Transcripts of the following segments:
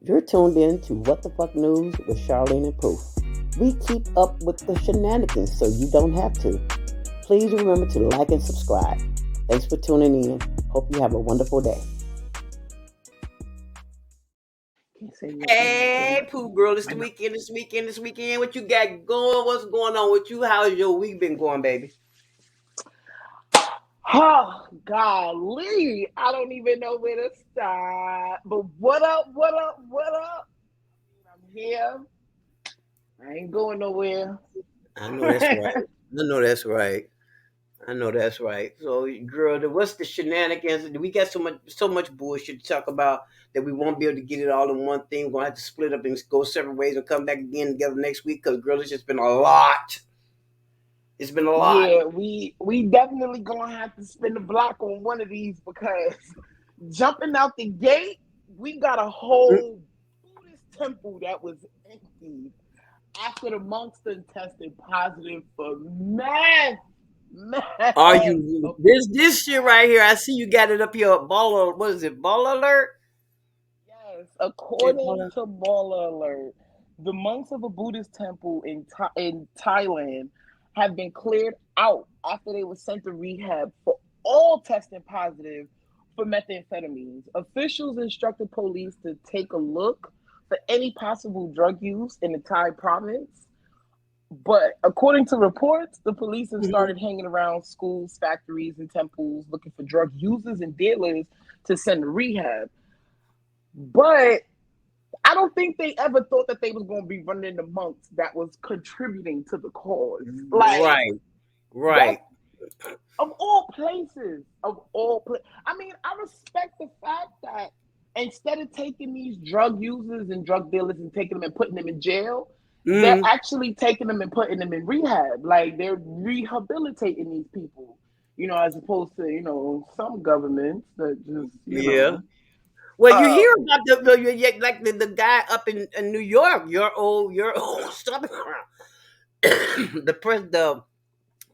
You're tuned in to What the Fuck News with Charlene and Proof. We keep up with the shenanigans so you don't have to. Please remember to like and subscribe. Thanks for tuning in. Hope you have a wonderful day. Hey, Pooh girl, it's the weekend, What you got going? What's going on with you? How's your week been going, baby? Oh, golly. I don't even know where to start. But what up, what up, what up? I'm here. I ain't going nowhere. I know that's right. I know that's right. I know that's right. So, girl, what's the shenanigans? We got so much bullshit to talk about that we won't be able to get it all in one thing. We're gonna have to split up and go separate ways and come back again together next week. Because, girl, it's just been a lot. It's been a lot. Yeah, we definitely gonna have to spin the block on one of these because jumping out the gate, we got a whole Buddhist temple that was empty after the monks done tested positive for meth. Are Meth. you this shit right here? I see you got it up here. Baller, what is it? Baller alert. Yes, Okay, according baller. to Baller Alert, the monks of a Buddhist temple in Thailand have been cleared out after they were sent to rehab for all testing positive for methamphetamines. Officials instructed police to take a look for any possible drug use in the Thai province. But according to reports, the police have Mhm. started hanging around schools, factories, and temples looking for drug users and dealers to send to rehab. But I don't think they ever thought that they was going to be running into monks that was contributing to the cause. Like Right, that, right. of all places, I mean, I respect the fact that instead of taking these drug users and drug dealers and taking them and putting them in jail, they're Mm. actually taking them and putting them in rehab. Like they're rehabilitating these people. As opposed to some governments that just Yeah. Well, you uh hear about like the guy up in New York, your old stomping ground.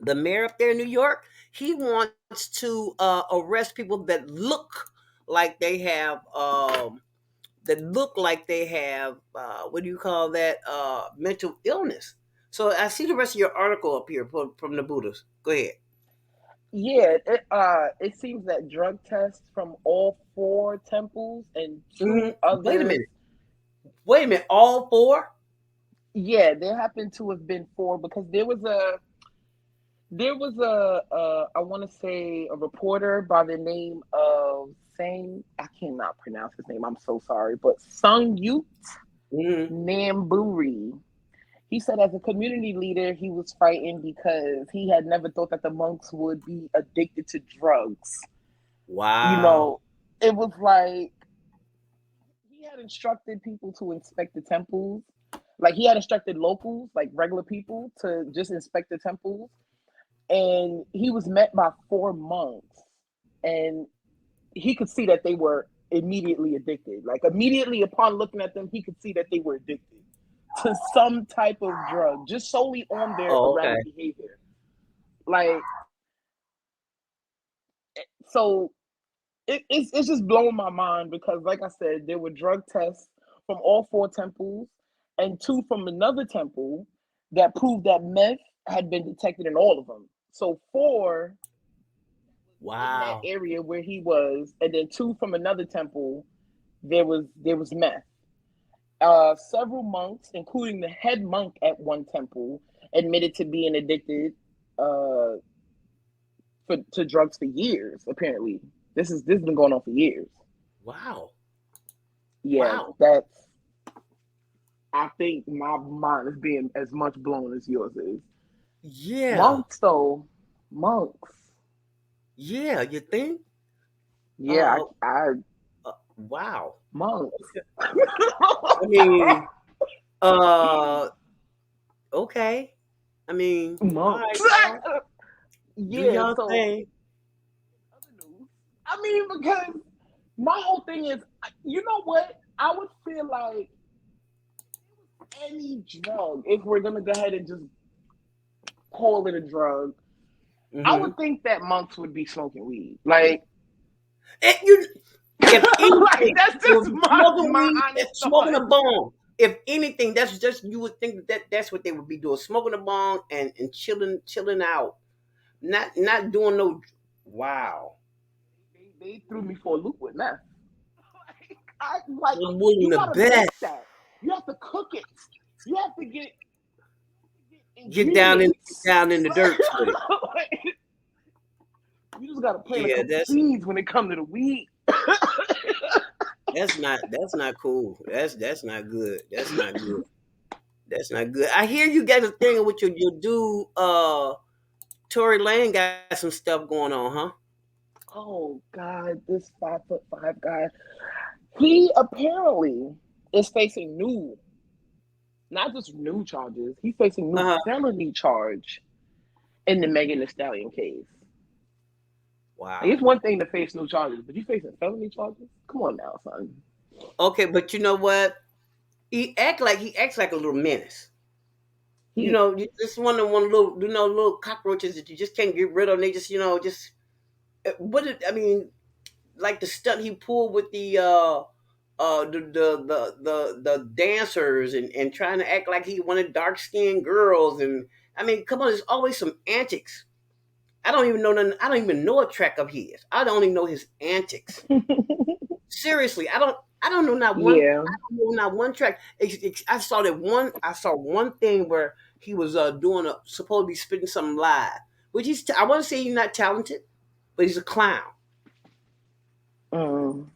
The mayor up there in New York, he wants to arrest people that look like they have what do you call that, mental illness. So I see the rest of your article up here from the Buddhists. Go ahead. Yeah, it seems that drug tests from all four temples and Hmm. two Wait a others. minute. Wait a minute. All four? Yeah, there happened to have been four because there was a I want to say a reporter by the name of Sang. I cannot pronounce his name. I'm so sorry, but Sung Yut Hmm. Namburi. He said as a community leader, he was frightened because he had never thought that the monks would be addicted to drugs. You Wow. know, it was like he had instructed people to inspect the temples. Like he had instructed locals, like regular people, to just inspect the temples. And he was met by four monks, and he could see that they were immediately addicted. Like immediately upon looking at them, he could see that they were addicted to some type of drug, just solely on their Oh, okay. erratic behavior. Like so, it's just blowing my mind because, like I said, there were drug tests from all four temples and two from another temple that proved that meth had been detected in all of them. So four in that Wow. area where he was, and then two from another temple, there was meth. Several monks, including the head monk at one temple, admitted to being addicted uh, to drugs for years. Apparently, this has been going on for years. Wow. Yeah, Wow. that's. I think my mind is being as much blown as yours is. Yeah. Monks, though, monks. Yeah. You think? Yeah, Uh, I wow. monks. Okay. I mean, uh, okay. I mean, all right, Monks. y'all. Do Yeah. y'all So thing. other news. I mean, because my whole thing is, you know what? I would feel like any drug, if we're gonna go ahead and just call it a drug, I Mm-hmm. would think that monks would be smoking weed. Like, And you. If Like anything, that's it just would be my smoking my weed, honest smoking thought. a bong. If anything, that's just you would think that that's what they would be doing, smoking a bong and chilling out, not doing no. Wow, They threw me for a loop with meth. Like I'm willing you to gotta make bet. that. You have to cook it. You have to get Get ingredients. down in the dirt with it. Like, you just gotta plant a Yeah, couple seeds when it comes to the weed. that's not cool. That's not good. That's not good. That's not good. I hear you got a thing with your dude. Tory Lane got some stuff going on, huh? Oh God, this 5'5" guy. He apparently is facing new, not just new charges. He's facing new Uh huh. felony charge in the Megan Thee Stallion case. Like, Wow. it's one thing to face new charges, but you facing felony charges? Come on now, son. Okay, but you know what? He acts like a little menace. You He know, you just one little little cockroaches that you just can't get rid of. And they just just I mean, like the stunt he pulled with the dancers and trying to act like he wanted dark skinned girls. And I mean, come on, there's always some antics. I don't even know nothing. I don't even know a track of his. I don't even know his antics. Seriously, I don't know not one. yeah. I don't know not one track. I saw that one. I saw one thing where he was doing supposed to be spitting something live, which I want to say he's not talented, but he's a clown. Mm.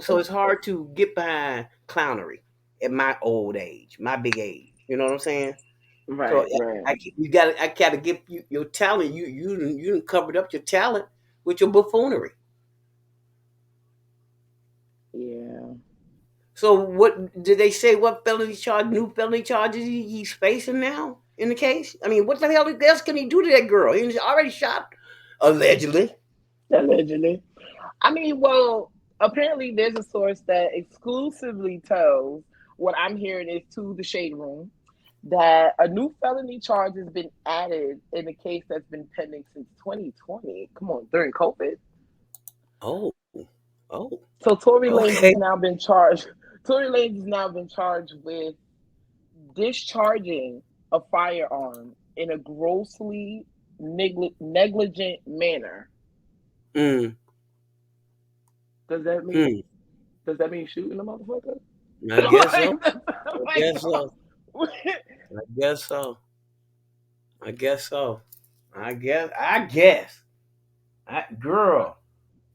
So it's hard to get behind clownery at my old age, my big age. You know what I'm saying? So Right, right. I gotta get your talent. You done covered up your talent with your buffoonery. Yeah. So what did they say? What new felony charges he's facing now in the case? I mean, what the hell else can he do to that girl? He's already shot, allegedly. Allegedly. I mean, well, apparently there's a source that exclusively tells what I'm hearing is to the shade room that a new felony charge has been added in a case that's been pending since 2020. Come on, during COVID. Oh, oh, So Tory Lanez okay. has now been charged. Tory Lanez has now been charged with discharging a firearm in a grossly negligent manner. Mm, Does that mean mm. does that mean shooting a motherfucker? I guess so. like, I like, guess so. I guess so. I guess so. I guess. I guess. Girl.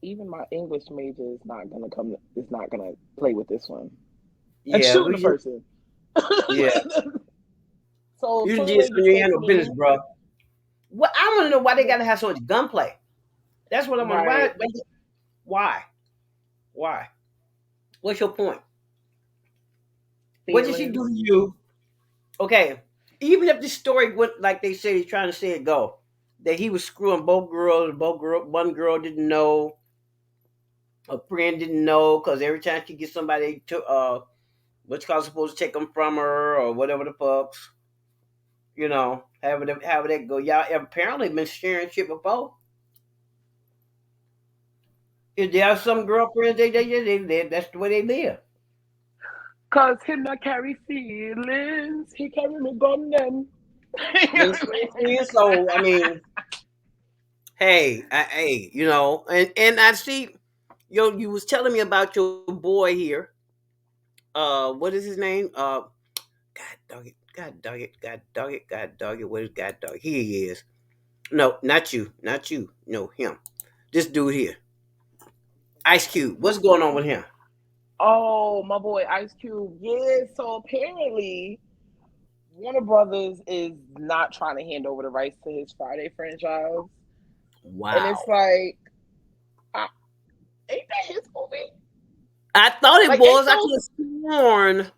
even my English major is not gonna come. Is not gonna play with this one. And Yeah, shooting we a just. person. Yeah, So you Tory just Lanez when is you handle business, facing bro. What I want to know why they gotta have so much gunplay. That's what I'm on. right. Why? Why? What's your point? What did she do Feelings. to you? Okay, even if the story went like they say he's trying to say it go, that he was screwing one girl didn't know, a friend didn't know, because every time she gets somebody to what's called supposed to take them from her or whatever the fucks, however that go. Y'all apparently been sharing shit before. If there are some girlfriends, that's the way they live. Cause him not carry feelings, he carry me gun them. You see what I'm saying? So I mean, hey, and I see, you was telling me about your boy here. What is his name? God dog it, God dog it, God dog it, God dog it. What is God dog? Here he is. No, not you. No, him. This dude here, Ice Cube. What's going on with him? Oh, my boy Ice Cube. Yeah, so apparently Warner Brothers is not trying to hand over the rights to his Friday franchise. And it's Wow. like, I, ain't that his movie? I thought it Like, ain't was. I could those, have sworn.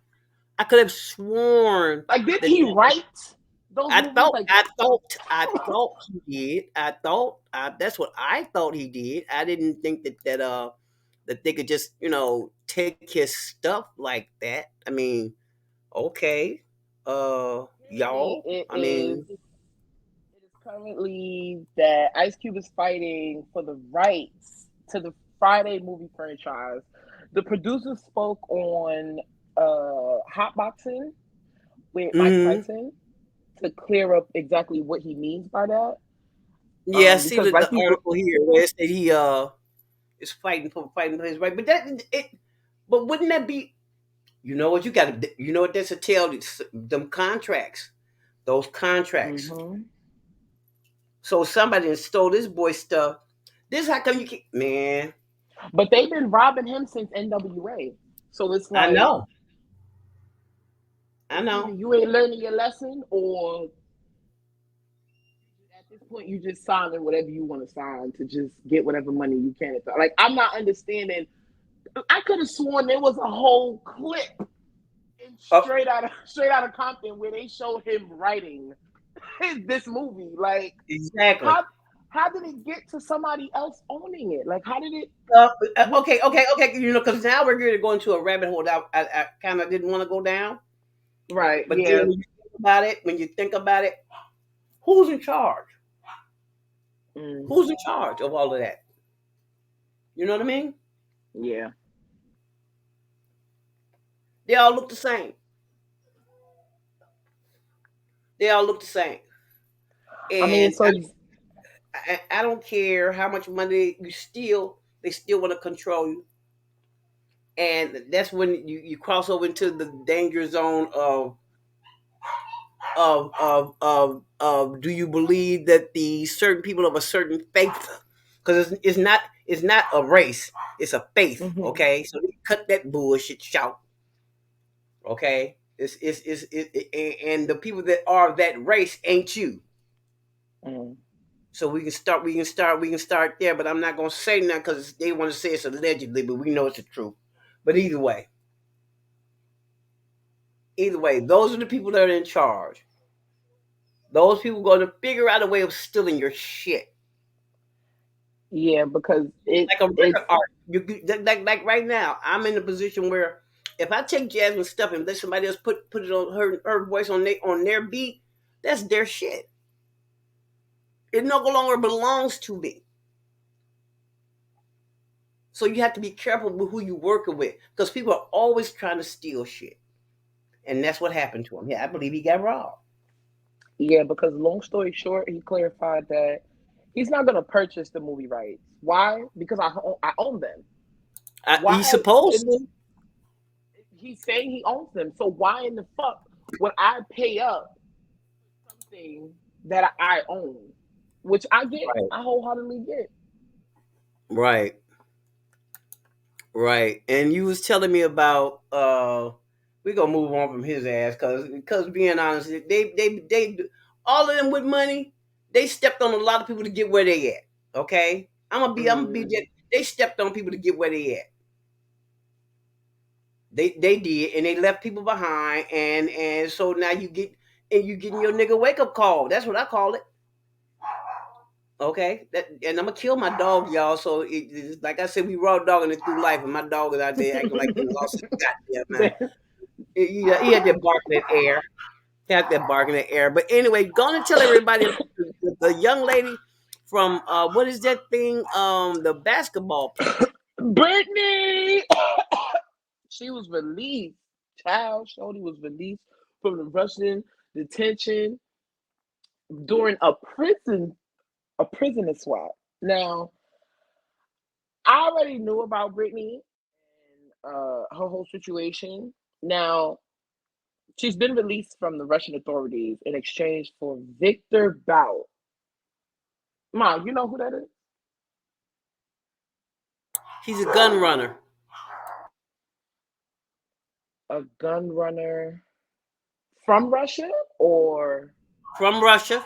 I could have sworn like, did that he write those I movies? thought, Like, I thought, I thought he did. That's what I thought he did. I didn't think that they could just take his stuff like that. I mean, okay, apparently y'all. I mean, it is currently that Ice Cube is fighting for the rights to the Friday movie franchise. The producers spoke on hotboxing with Mike Hmm. Tyson to clear up exactly what he means by that. Yeah, I see Because the like you, article here where it said he is fighting for his right. But but wouldn't that be? You know what you got to? You know what that's a tell? Them contracts, those contracts. hmm So somebody stole this boy stuff. This how come you keep man? but they've been robbing him since NWA. So it's I like know, I it's either know. you ain't learning your lesson, or at this point you just signing whatever you want to sign to just get whatever money you can. Like I'm not understanding. I could have sworn there was a whole clip in Oh, straight out of Compton where they showed him writing this movie. Like exactly. how how did it get to somebody else owning it? Like how did it? What? Okay. You know, because now we're going to go into a rabbit hole that I kind of didn't want to go down. Right? But then Yeah. when you think about it, who's in charge? Mm, Who's in charge of all of that? You know what I mean? yeah. They all look the same. They all look the same. I mean, And so I don't care how much money you steal, they still want to control you. And that's when you cross over into the danger zone of do you believe that the certain people of a certain faith, because it's not a race, it's a faith. hmm Okay, so they cut that bullshit shout. Okay, and the people that are that race ain't you. mm, So we can start there, but I'm not gonna say nothing because they want to say it's allegedly, but we know it's the truth. But either way, those are the people that are in charge. Those people going to figure out a way of stealing your shit, yeah, because like a it's record art. Like right now, I'm in a position where if I take Jasmine's stuff and let somebody else put it on her voice on their beat, that's their shit. It no longer belongs to me. So you have to be careful with who you're working with because people are always trying to steal shit. And that's what happened to him. Yeah, I believe he got robbed. yeah, because long story short, he clarified that he's not gonna purchase the movie rights. Why? Because I own them. He's Why? supposed And to. he's saying he owns them. So why in the fuck would I pay up something that I own? Which I get, Right, I wholeheartedly get. right, right. And you was telling me about we're gonna move on from his ass because being honest, they all of them with money, they stepped on a lot of people to get where they at. Okay? I'm gonna be Mm, that they stepped on people to get where they at. They did, and they left people behind, and so now you getting your nigga wake up call. That's what I call it. Okay, and I'm gonna kill my dog, y'all. So it's like I said, we raw dogging it through life, and my dog is out there acting like he lost his goddamn mind. He had that barking at air. He had that barking at air. But anyway, gonna tell everybody about the young lady from what is that thing? The basketball player. Brittany, she was released. Child, Shorty was released from the Russian detention during a prisoner swap. Now, I already knew about Brittany and her whole situation. Now, she's been released from the Russian authorities in exchange for Victor Bout. Mom, you know who that is? He's a gun runner A gun runner from Russia, or from Russia.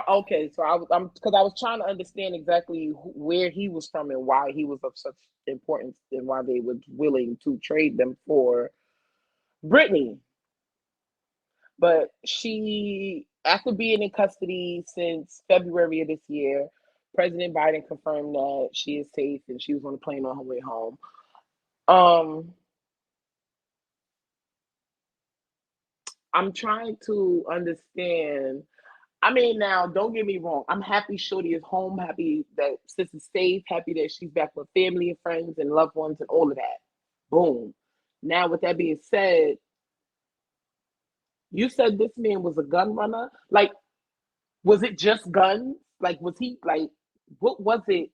okay? So I'm because I was trying to understand exactly where he was from and why he was of such importance and why they were willing to trade them for Brittany. But she, after being in custody since February of this year, President Biden confirmed that she is safe and she was on a plane on her way home. Um, I'm trying to understand. I mean, now don't get me wrong. I'm happy Shorty is home. Happy that sis is safe. Happy that she's back with family and friends and loved ones and all of that. Boom. Now, with that being said, you said this man was a gun runner. Like, was it just guns? Like, was he like? What was it?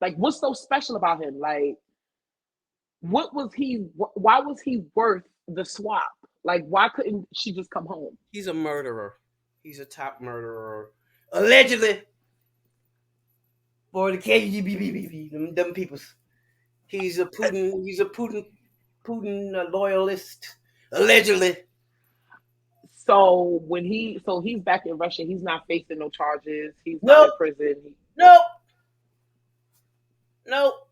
Like, what's so special about him? Like, what was he? Why was he worth the swap? Like, why couldn't she just come home? He's a murderer. He's a top murderer. Allegedly. For the KGB, them peoples. He's a Putin loyalist. Allegedly. So he's back in Russia. He's not facing no charges. He's not in Nope. prison. Nope. Nope.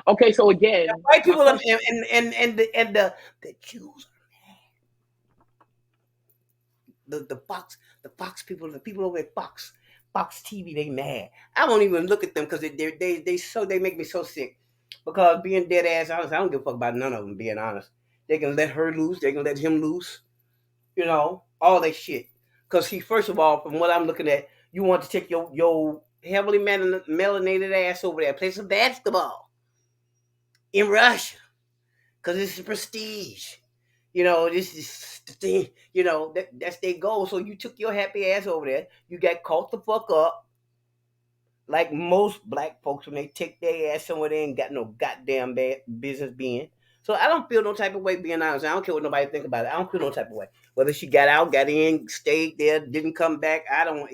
Okay, so The again, white my people question. and the Jews, the Fox people, the people over at Fox TV, they mad. I don't even look at them because they make me so sick. Because being dead ass honest, I don't give a fuck about none of them. Being honest, they can let her loose, they can let him loose, all that shit. Because he, first of all, from what I'm looking at, you want to take your heavily melanated ass over there, play some basketball in Russia, because it's prestige. This is the thing. That's their goal. So you took your happy ass over there. You got caught the fuck up, like most black folks when they take their ass somewhere they ain't got no goddamn bad business being. So I don't feel no type of way, being honest. I don't care what nobody think about it. I don't feel no type of way. Whether she got out, got in, stayed there, didn't come back. I don't,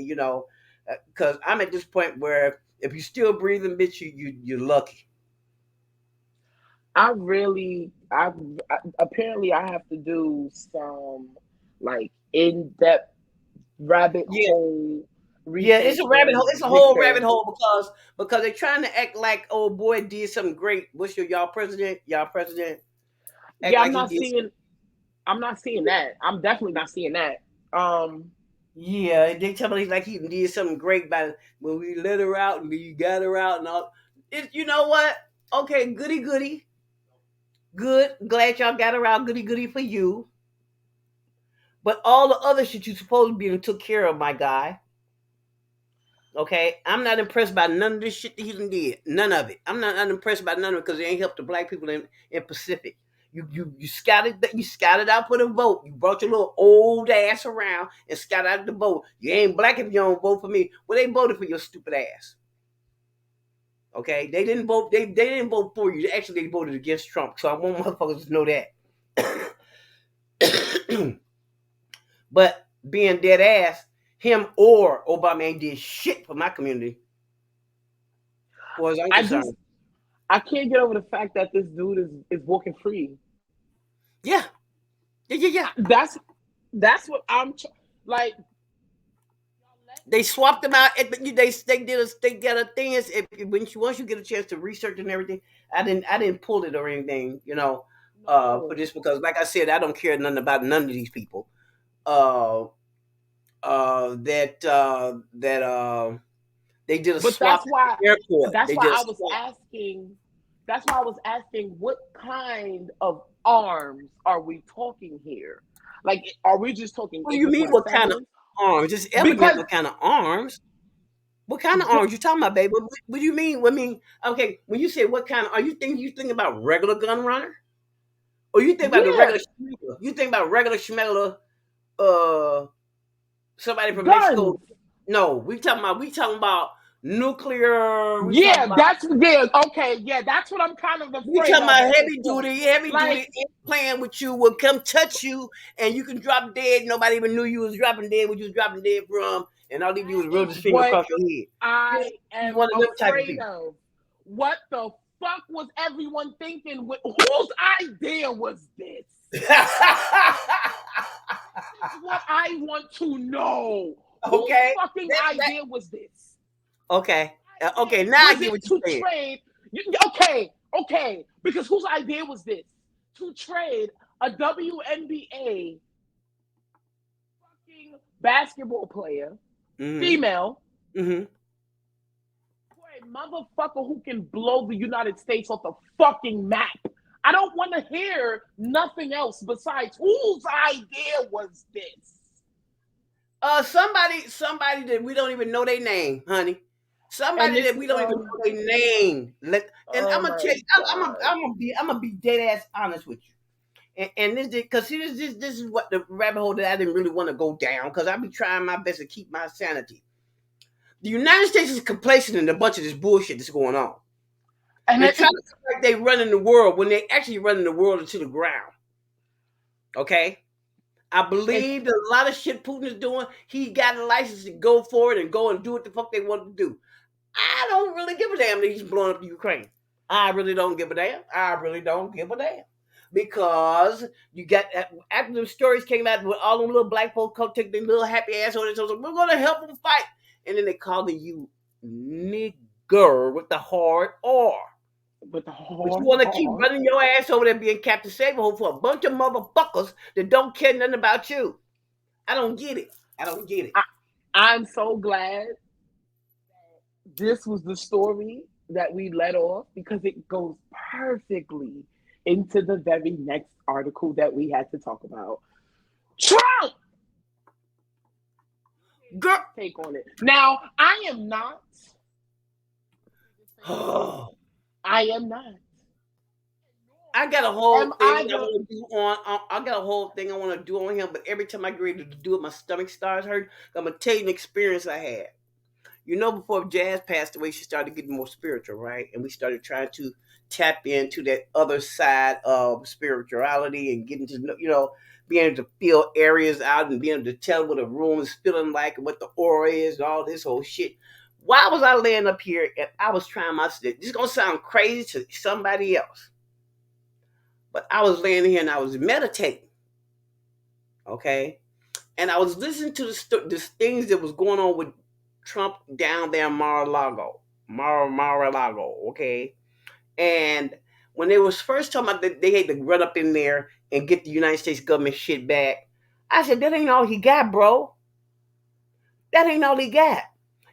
because I'm at this point where if you still breathing, bitch, you're lucky. I really, apparently I have to do some like in depth rabbit Yeah, hole yeah, it's research a rabbit hole. on It's a whole rabbit Victor. hole because they're trying to act like, oh boy did something great. What's y'all president? Y'all president act Yeah, like he did. I'm not seeing that. I'm definitely not seeing that. Um, Yeah, they tell me like he did something great by when we let her out and we got her out and all. You know what? Okay, goody goody, good. Glad y'all got her out. Goody goody for you. But all the other shit you supposed to be and took care of, my guy. Okay, I'm not impressed by none of this shit that he done did. None of it. I'm not impressed by none of it because it ain't helped the black people in Pacific. You scouted out for the vote. You brought your little old ass around and scouted out the vote. You ain't black if you don't vote for me. Well, they voted for your stupid ass. Okay, they didn't vote. They didn't vote for you. Actually, they voted against Trump. So I want motherfuckers to know that. But being dead ass, him or Obama ain't did shit for my community, as far as I'm I just concerned. I can't get over the fact that this dude is walking free. Yeah, yeah, yeah, yeah. That's what like. They swapped them out. They got a thing. Once you get a chance to research and everything, I didn't pull it or anything. For No, this because, like I said, I don't care nothing about none of these people. Uh, that they did a but swap at the airport. that's They why did a I was swap. asking. That's why I was asking, what kind of arms are we talking here? Like, are we just talking What do you mean? What kind of AK-47s? arms? It's evident Because what kind of arms. What kind of arms you talking about, baby? What do you mean? I mean, okay, when you say what kind of, are you thinking about regular gun runner, or you think about the yeah, regular schmeckler? You think about regular schmeckler, uh, somebody from Mexico? guns. No, we talking about nuclear. Yeah, yeah. Okay, yeah, that's what I'm kind of We afraid talking of about at this point. heavy duty Like, ain't playing with you. Will come touch you, and you can drop dead. Nobody even knew you was dropping dead. What you was dropping dead from, and all they do that is roll is this finger what across your head. I You am one of them type of afraid people. of. What the fuck was everyone thinking? Whose idea was this? This is what I want to know. Whose Okay. fucking That idea was this? okay. Okay, Idea now I was get it what to you're saying. trade? Okay, okay. Because whose idea was this? To trade a WNBA fucking basketball player, Mm-hmm. female, Mm-hmm. for a motherfucker who can blow the United States off the fucking map. I don't want to hear nothing else besides whose idea was this? Somebody that we don't even know their name, honey. And Somebody this that we don't even know their name. And I'm oh gonna my tell you, god. I'm gonna be dead ass honest with you. And this, because this is what the rabbit hole that I didn't really want to go down, because I be trying my best to keep my sanity. The United States is complacent in a bunch of this bullshit that's going on. And They it, try to feel like they running the world when they actually running the world into the ground. Okay, I it's believe that a lot of shit Putin is doing, he got a license to go for it and go and do what the fuck they want to do. I don't really give a damn that he's blowing up the Ukraine. I really don't give a damn. I really don't give a damn. Because you got, after the stories came out with all them little black folks come take their little happy ass on it, so we're gonna help them fight. And then they calling you nigger with the hard R. with the But you hard want to keep R. running your ass over there being Captain Saberhole for a bunch of motherfuckers that don't care nothing about you. I don't get it. I don't get it. I, I'm so glad this was the story that we let off because it goes perfectly into the very next article that we had to talk about. Trump! Girl. Take on it. Now, I am not. Oh, I am not. I got a whole Am I thing I the want to do on. I got a whole thing I want to do on him, but every time I get ready to do it, my stomach starts hurting. I'm gonna tell you an experience I had. You know, before Jazz passed away, she started getting more spiritual, right? And we started trying to tap into that other side of spirituality and getting to know, being able to feel areas out and being able to tell what a room is feeling like and what the aura is and all this whole shit. Why was I laying up here and I was trying my this is gonna sound crazy to somebody else, but I was laying here and I was meditating, okay? And I was listening to the things that was going on with Trump down there in Mar-a-Lago, Mar-a-Lago, okay? And when they was first talking about that they had to run up in there and get the United States government shit back, I said, that ain't all he got, bro. That ain't all he got.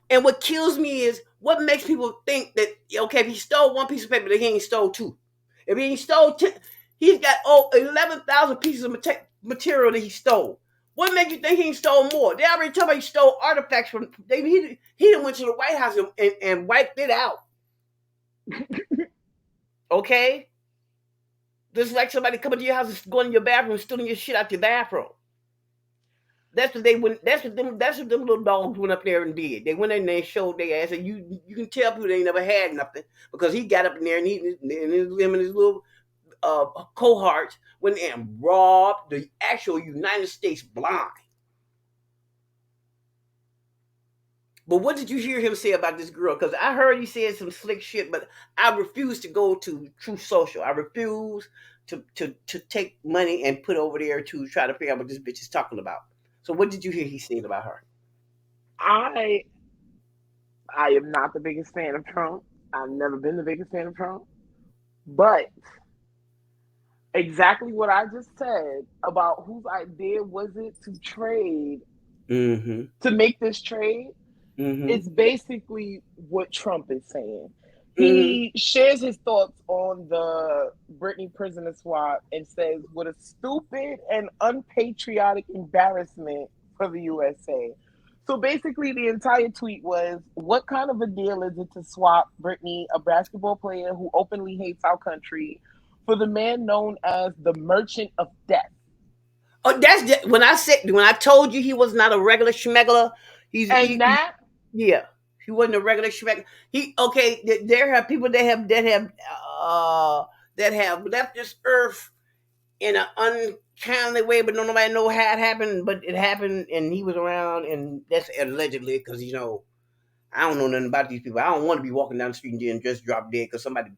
And what kills me is what makes people think that, okay, if he stole one piece of paper, that he ain't stole two. If he ain't stole 10, he's got 11,000 pieces of material that he stole. What makes you think he stole more? They already told me he stole artifacts from. He done went to the White House and wiped it out. Okay, just like somebody coming to your house and going in your bathroom and stealing your shit out your bathroom. That's what they went. That's what them little dogs went up there and did. They went in there and showed their ass, and you can tell people they ain't never had nothing because he got up in there and him and his little cohorts went in and robbed the actual United States blind. But what did you hear him say about this girl? Because I heard he said some slick shit, but I refuse to go to True Social. I refuse to take money and put over there to try to figure out what this bitch is talking about. So what did you hear he said about her? I I am not the biggest fan of Trump. I've never been the biggest fan of Trump. But exactly what I just said about whose idea was it to trade, Mm-hmm. to make this trade, Mm-hmm. it's basically what Trump is saying. Mm-hmm. He shares his thoughts on the Britney prisoner swap and says, what a stupid and unpatriotic embarrassment for the USA. So basically, the entire tweet was, what kind of a deal is it to swap Britney, a basketball player who openly hates our country, for the man known as the Merchant of Death? Oh, when I told you he was not a regular schmegler. And that, Yeah, he wasn't a regular schmegler. He okay. There have people uh that have left this earth in an unkindly way, but nobody know how it happened. But it happened, and he was around, and that's allegedly because I don't know nothing about these people. I don't want to be walking down the street and then just drop dead because somebody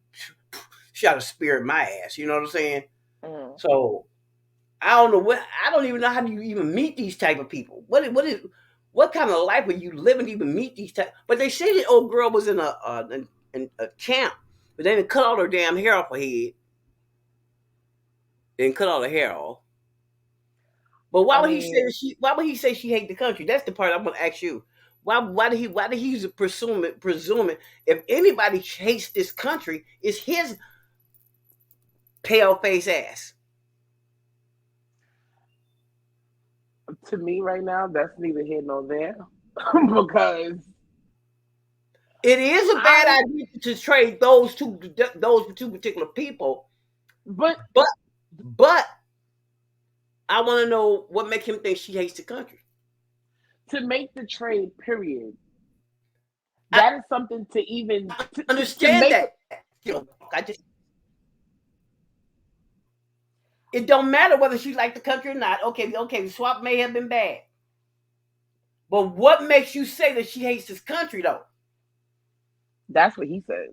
shot a spear in my ass. You know what I'm saying? mm, So I don't know what. I don't even know how do you even meet these type of people. What kind of life are you living to even meet these type? But they say the old girl was in a camp, but they didn't cut all her damn hair off her head. They didn't cut all her hair off. But I mean, Why would he say she hate the country? That's the part I'm gonna ask you. Why did he use presuming if anybody hates this country, it's his pale face ass. To me, right now, that's neither here nor there because It is a bad I. idea to trade those two particular people, But but but I want to know what makes him think she hates the country. to make the trade, period, I that is something to even to understand make. that. I just it don't matter whether she liked the country or not. Okay, the swap may have been bad, but what makes you say that she hates this country though? That's what he said.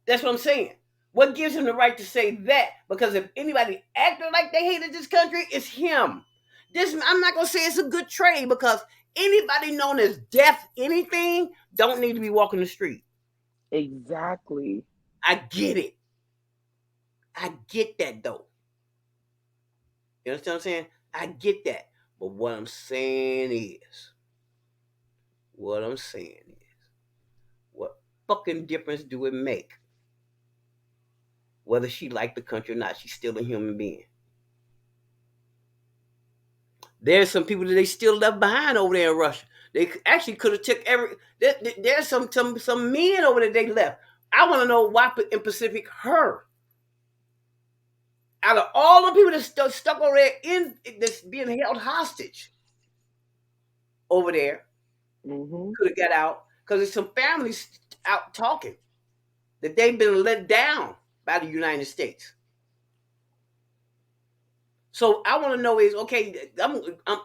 That's what I'm saying. What gives him the right to say that? Because if anybody acted like they hated this country, it's him. This I'm not gonna say it's a good trade because anybody known as deaf anything don't need to be walking the street. Exactly. I get it. I get that though. You understand what I'm saying? I get that. But what I'm saying is, what fucking difference do it make whether she liked the country or not? She's still a human being. There's some people that they still left behind over there in Russia. They actually could have took every. There's some men over there they left. I want to know why in Pacific her. Out of all the people that stuck over there in that's being held hostage over there, Mm-hmm. could have got out because there's some families out talking that they've been let down by the United States. So I want to know is okay. I'm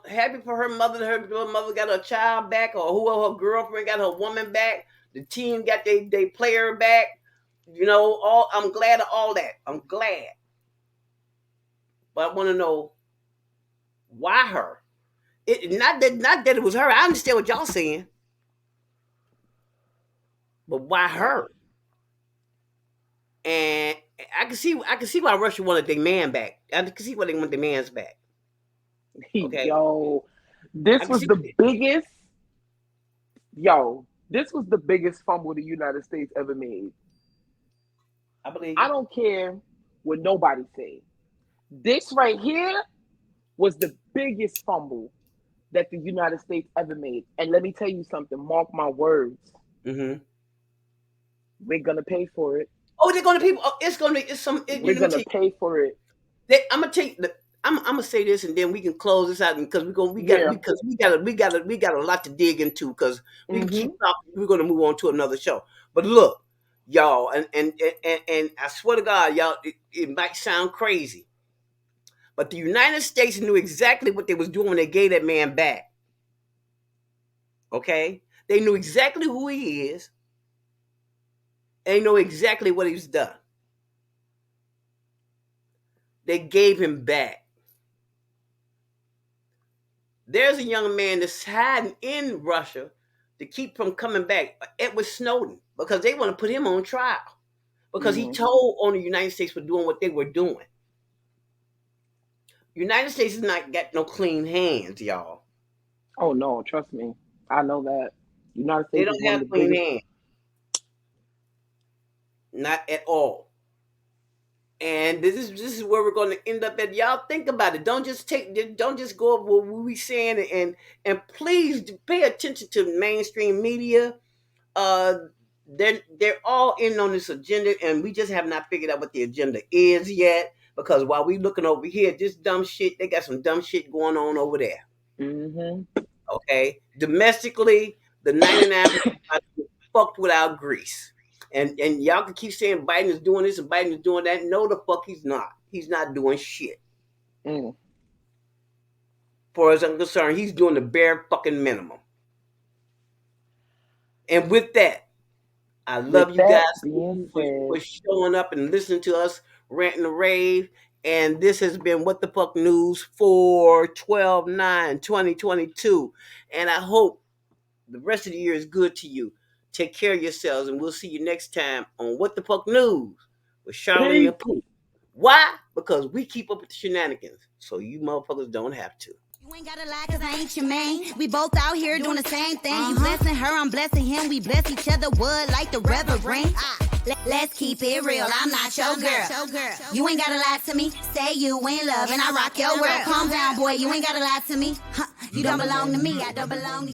happy for her mother. Her mother got her child back, or whoever her girlfriend got her woman back. The team got they player back. All I'm glad of all that. I'm glad, but I want to know why her. Not that it was her. I understand what y'all saying, but why her? And I can see why Russia wanted their man back. I can see why they want their man's back. Okay, Yo, I this can was see. the biggest. Yo, this was the biggest fumble the United States ever made. I believe I you. don't care what nobody say. This right here was the biggest fumble that the United States ever made. And let me tell you something. Mark my words. Mm-hmm. We're gonna pay for it. Oh, they're gonna people. It's gonna be. It's some. We're Let me gonna tell you. pay for it. I'm gonna tell you. I'm gonna say this, and then we can close this out because Yeah. we got a lot to dig into because we can keep Mm-hmm. talking. We're gonna move on to another show. But look, y'all, and I swear to God, y'all, it might sound crazy, but the United States knew exactly what they was doing when they gave that man back. Okay, they knew exactly who he is, and they know exactly what he's done. They gave him back. There's a young man that's hiding in Russia to keep from coming back, Edward Snowden, because they want to put him on trial because he Mm-hmm. told on the United States for doing what they were doing. United States has not got no clean hands, y'all. Oh no, trust me. I know that. United They States is don't one of have the clean biggest. hands, not at all. And this is where we're going to end up at. Y'all think about it. Don't just go over what we saying and please pay attention to mainstream media. uh they're all in on this agenda and we just have not figured out what the agenda is yet because while we looking over here this dumb shit they got some dumb shit going on over there. Mm-hmm. Okay, domestically the 99% fucked without grease, and y'all can keep saying Biden is doing this and Biden is doing that. No, the fuck he's not doing shit. Mm. For as I'm concerned, he's doing the bare fucking minimum. And with that, I With love you guys that being for said, showing up and listening to us rant and rave. And this has been What the Fuck News for 12/9/2022. And I hope the rest of the year is good to you. Take care of yourselves, and we'll see you next time on What the Fuck News with Charlene peace. and Pooh. Why? Because we keep up with the shenanigans, so you motherfuckers don't have to. You ain't gotta lie, cause I ain't your main. We both out here doing the same thing. You blessing her, I'm blessing him. We bless each other, wood like the reverend. Let's keep it real, I'm not your girl. You ain't gotta lie to me. Say you in love and I rock your world. Calm down, boy, you ain't gotta lie to me. You don't belong to me, I don't belong to you.